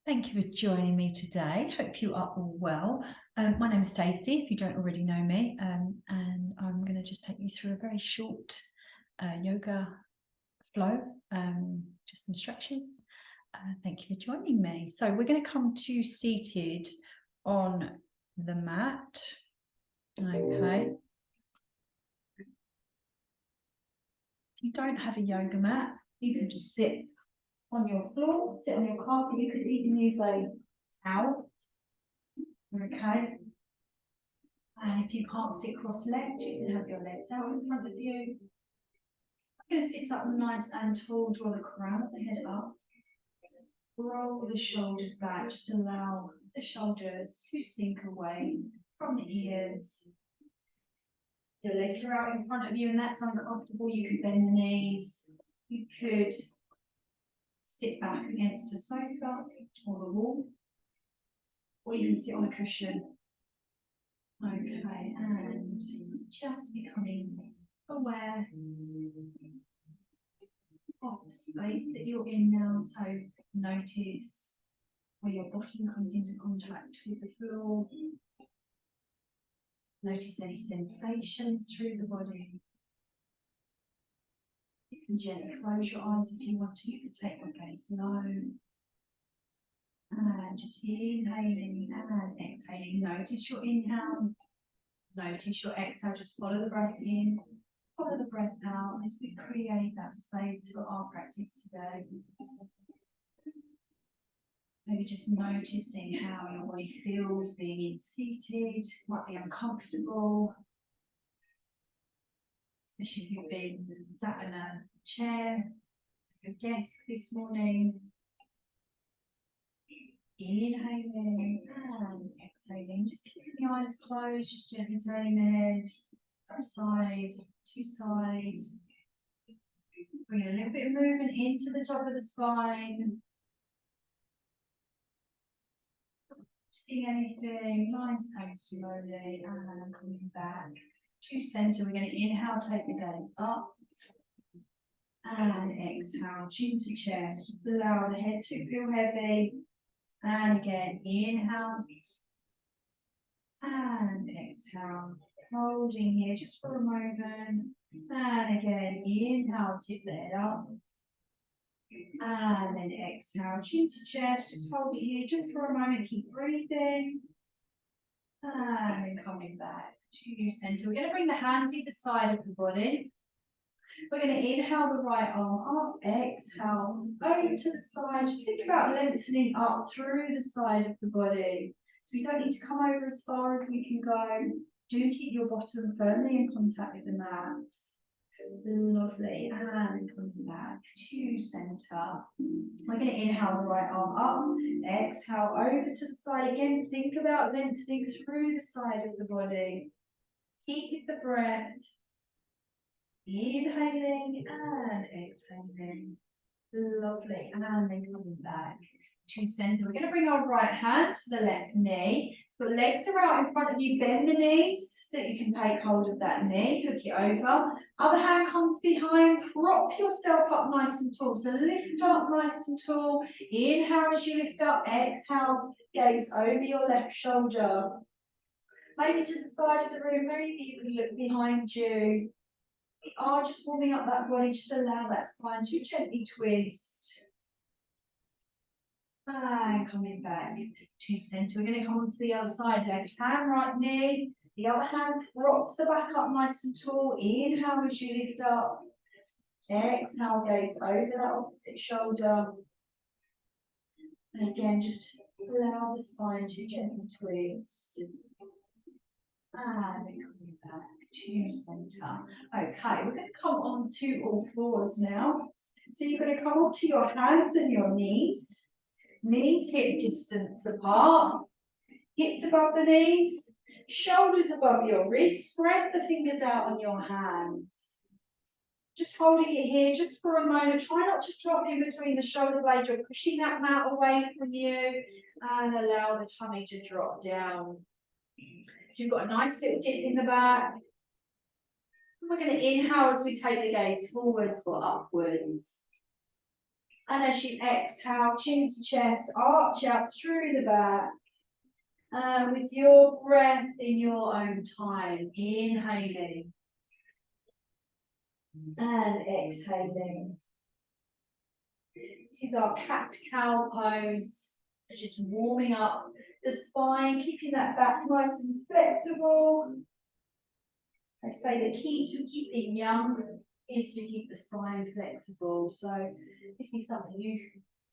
Thank you for joining me today. Hope you are all well. My name is Stacie, if you don't already know me, and I'm going to just take you through a very short yoga flow, just some stretches. Thank you for joining me. So we're going to come to seated on the mat. Okay. If you don't have a yoga mat, you can just sit on your floor, sit on your carpet. You could even use a towel. Okay. And if you can't sit cross-legged, you can have your legs out in front of you. I'm going to sit up nice and tall, draw the crown of the head up. Roll the shoulders back, just allow the shoulders to sink away from the ears. Your legs are out in front of you and that's uncomfortable. You could bend the knees. You could sit back against a sofa or the wall. Or you can sit on a cushion. Okay, and just becoming aware of the space that you're in now. So notice where your bottom comes into contact with the floor. Notice any sensations through the body. You can gently close your eyes if you want to. You can take your gaze low. And just inhaling and exhaling. Notice your inhale. Notice your exhale. Just follow the breath in. Follow the breath out as we create that space for our practice today. Maybe just noticing how your body feels being seated. Might be uncomfortable. Especially if you've been sat in a chair, a desk this morning. Inhaling and exhaling. Just keeping the eyes closed, just gently turning the head from side to side. Bring a little bit of movement into the top of the spine. See anything, nice and slowly, and coming back to center. We're going to inhale, take the gaze up, and exhale, chin to chest. Allow the head to feel heavy. And again, inhale and exhale, holding here just for a moment. And again, inhale, tip the head up. And then exhale, chin to chest, just hold it here just for a moment, keep breathing. And then coming back to center. We're going to bring the hands either side of the body. We're going to inhale the right arm up, exhale, over to the side. Just think about lengthening up through the side of the body. So we don't need to come over as far as we can go. Do keep your bottom firmly in contact with the mat. Lovely. And coming back to center. We're going to inhale the right arm up, exhale over to the side again. Think about lengthening through the side of the body. Keep the breath. Inhaling and exhaling. Lovely. And then coming back to center. We're going to bring our right hand to the left knee. Put legs are out in front of you. Bend the knees so that you can take hold of that knee. Hook it over. Other hand comes behind. Prop yourself up nice and tall. So lift up nice and tall. Inhale as you lift up. Exhale. Gaze over your left shoulder. Maybe to the side of the room. Maybe you can look behind you. We are just warming up that body, just allow that spine to gently twist. And coming back to center. We're going to come onto the other side. Left hand, right knee. The other hand props the back up nice and tall. Inhale as you lift up. Exhale, gaze over that opposite shoulder. And again, just allow the spine to gently twist. And coming back to center. Okay, we're going to come on to all fours now. So you're going to come up to your hands and your knees. Knees hip distance apart. Hips above the knees. Shoulders above your wrists. Spread the fingers out on your hands. Just holding it here just for a moment. Try not to drop in between the shoulder blades. You're pushing that mat away from you. And allow the tummy to drop down. So you've got a nice little dip in the back. We're going to inhale as we take the gaze forwards or upwards. And as you exhale, chin to chest, arch out through the back. And with your breath in your own time, inhaling and exhaling. This is our cat-cow pose. Just warming up the spine, keeping that back nice and flexible. I say the key to keeping young is to keep the spine flexible. So this is something you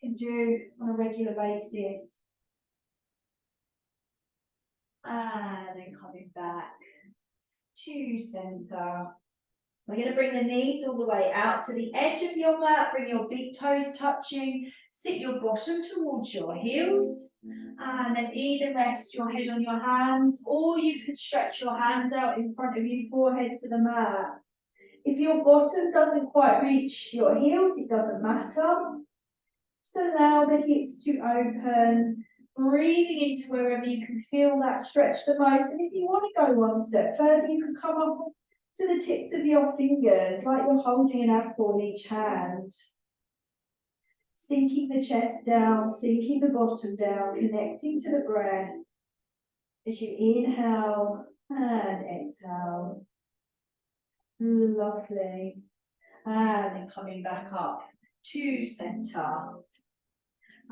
can do on a regular basis. And then coming back to center. We're going to bring the knees all the way out to the edge of your mat. Bring your big toes touching. Sit your bottom towards your heels. And then either rest your head on your hands, or you can stretch your hands out in front of you, forehead to the mat. If your bottom doesn't quite reach your heels, it doesn't matter. Just allow the hips to open. Breathing into wherever you can feel that stretch the most. And if you want to go one step further, you can come up to the tips of your fingers, like you're holding an apple in each hand. Sinking the chest down, sinking the bottom down, connecting to the breath. As you inhale and exhale. Lovely. And then coming back up to center.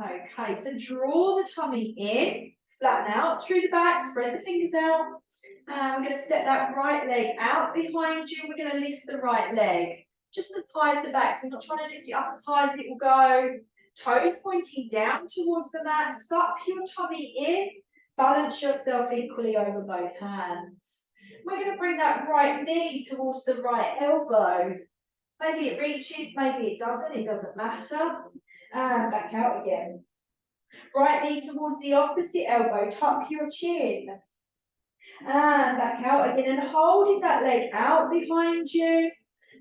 Okay, so draw the tummy in, flatten out through the back, spread the fingers out. And we're going to step that right leg out behind you. We're going to lift the right leg just to tie the back. So we're not trying to lift it up as high as it will go. Toes pointing down towards the mat. Suck your tummy in. Balance yourself equally over both hands. We're going to bring that right knee towards the right elbow. Maybe it reaches, maybe it doesn't matter. And back out again. Right knee towards the opposite elbow, tuck your chin. And back out again, and holding that leg out behind you.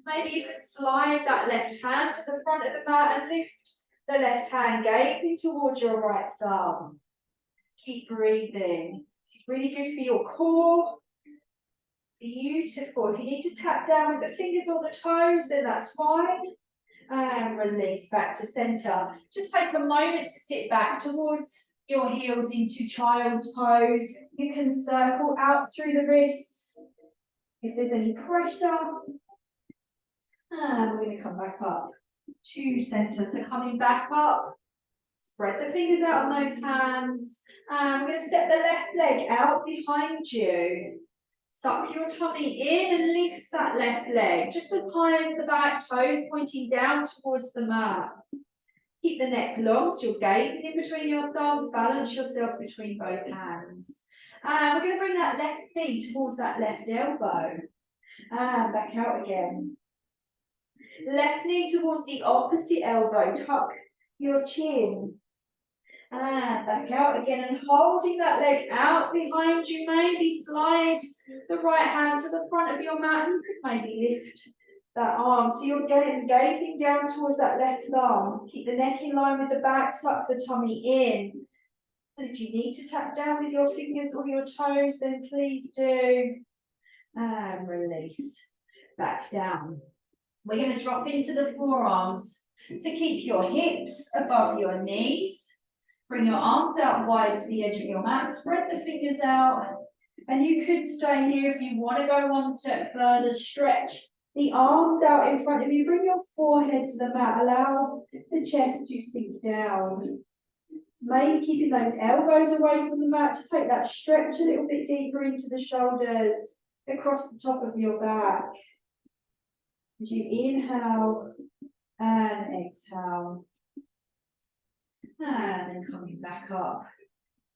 Maybe you can slide that left hand to the front of the mat and lift the left hand, gazing towards your right thumb. Keep breathing. It's really good for your core. Beautiful. If you need to tap down with the fingers or the toes, then that's fine. And release back to center. Just take a moment to sit back towards your heels into child's pose. You can circle out through the wrists if there's any pressure. And we're going to come back up to center. So coming back up, spread the fingers out on those hands. And we're going to step the left leg out behind you. Suck your tummy in and lift that left leg just as high as the back, toes pointing down towards the mat. Keep the neck long, so you're gazing in between your thumbs. Balance yourself between both hands. And we're going to bring that left knee towards that left elbow. And back out again. Left knee towards the opposite elbow. Tuck your chin. And back out again, and holding that leg out behind you, maybe slide the right hand to the front of your mat. You could maybe lift that arm. So you're gazing down towards that left thumb. Keep the neck in line with the back, suck the tummy in. And if you need to tap down with your fingers or your toes, then please do. And release. Back down. We're going to drop into the forearms. So keep your hips above your knees. Bring your arms out wide to the edge of your mat. Spread the fingers out. And you could stay here if you want to go one step further. Stretch the arms out in front of you. Bring your forehead to the mat. Allow the chest to sink down. Maybe keeping those elbows away from the mat to take that stretch a little bit deeper into the shoulders, across the top of your back. As you inhale and exhale. And then coming back up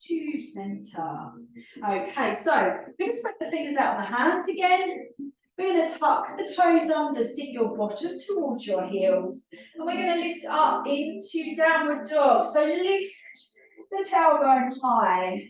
to center. Okay, so we're going to spread the fingers out on the hands again. We're going to tuck the toes under, sit your bottom towards your heels. And we're going to lift up into downward dog. So lift the tailbone high.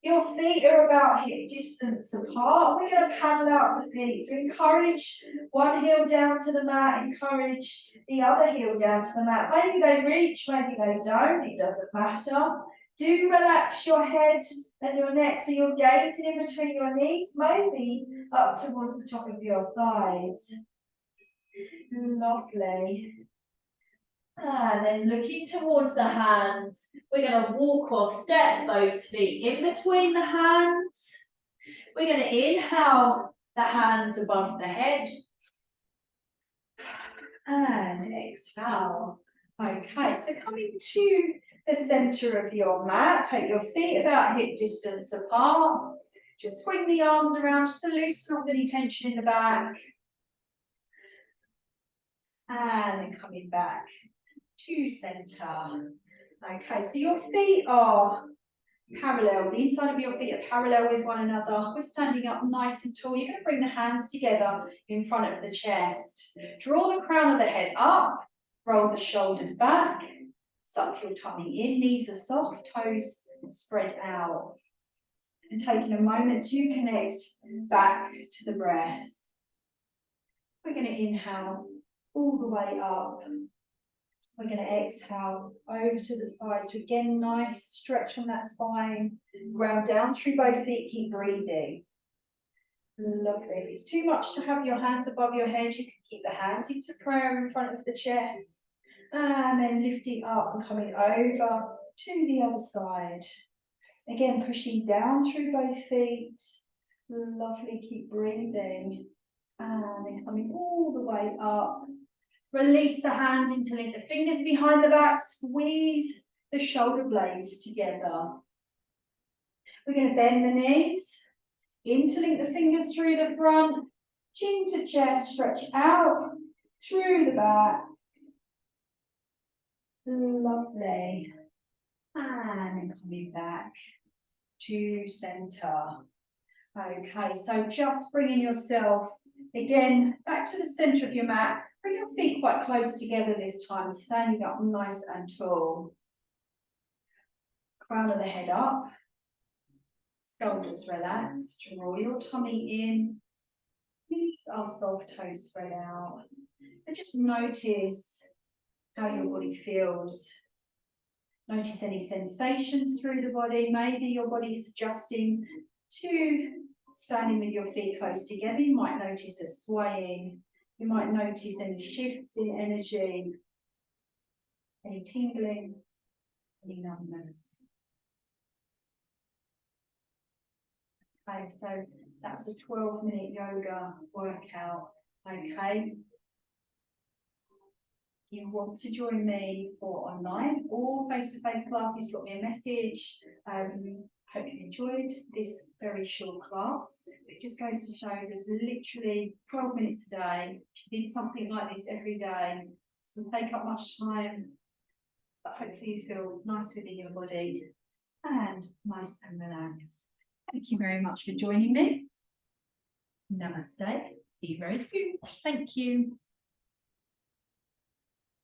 Your feet are about hip distance apart. We're going to paddle out the feet. So encourage one heel down to the mat, encourage the other heel down to the mat. Maybe they reach, maybe they don't, it doesn't matter. Do relax your head and your neck so you're gazing in between your knees, maybe up towards the top of your thighs. Lovely. And And then looking towards the hands, we're going to walk or step both feet in between the hands. We're going to inhale the hands above the head. And exhale. Okay, so coming to the center of your mat, take your feet about hip distance apart. Just swing the arms around just to loosen off any tension in the back. And then coming back to center. Okay, so your feet are parallel. The inside of your feet are parallel with one another. We're standing up nice and tall. You're going to bring the hands together in front of the chest. Draw the crown of the head up. Roll the shoulders back. Suck your tummy in. Knees are soft. Toes spread out. And taking a moment to connect back to the breath. We're going to inhale all the way up. We're going to exhale over to the sides. So again, nice stretch on that spine. Ground down through both feet. Keep breathing. Lovely. If it's too much to have your hands above your head, you can keep the hands into prayer in front of the chest. And then lifting up and coming over to the other side. Again, pushing down through both feet. Lovely. Keep breathing. And then coming all the way up. Release the hands, interlink the fingers behind the back, squeeze the shoulder blades together. We're going to bend the knees, interlink the fingers through the front, chin to chest, stretch out through the back. Lovely. And then coming back to center. Okay, so just bringing yourself again back to the center of your mat. Bring your feet quite close together this time, standing up nice and tall. Crown of the head up. Shoulders relaxed. Draw your tummy in. Knees are soft, toes spread out. And just notice how your body feels. Notice any sensations through the body. Maybe your body is adjusting to standing with your feet close together. You might notice a swaying. You might notice any shifts in energy, any tingling, any numbness. Okay, so that's a 12-minute yoga workout. Okay. If you want to join me for online or face-to-face classes, drop me a message. Hope you enjoyed this very short class. It just goes to show there's literally 12 minutes a day. If you did something like this every day, it doesn't take up much time, but hopefully you feel nice within your body and nice and relaxed. Thank you very much for joining me. Namaste. See you very soon. Thank you.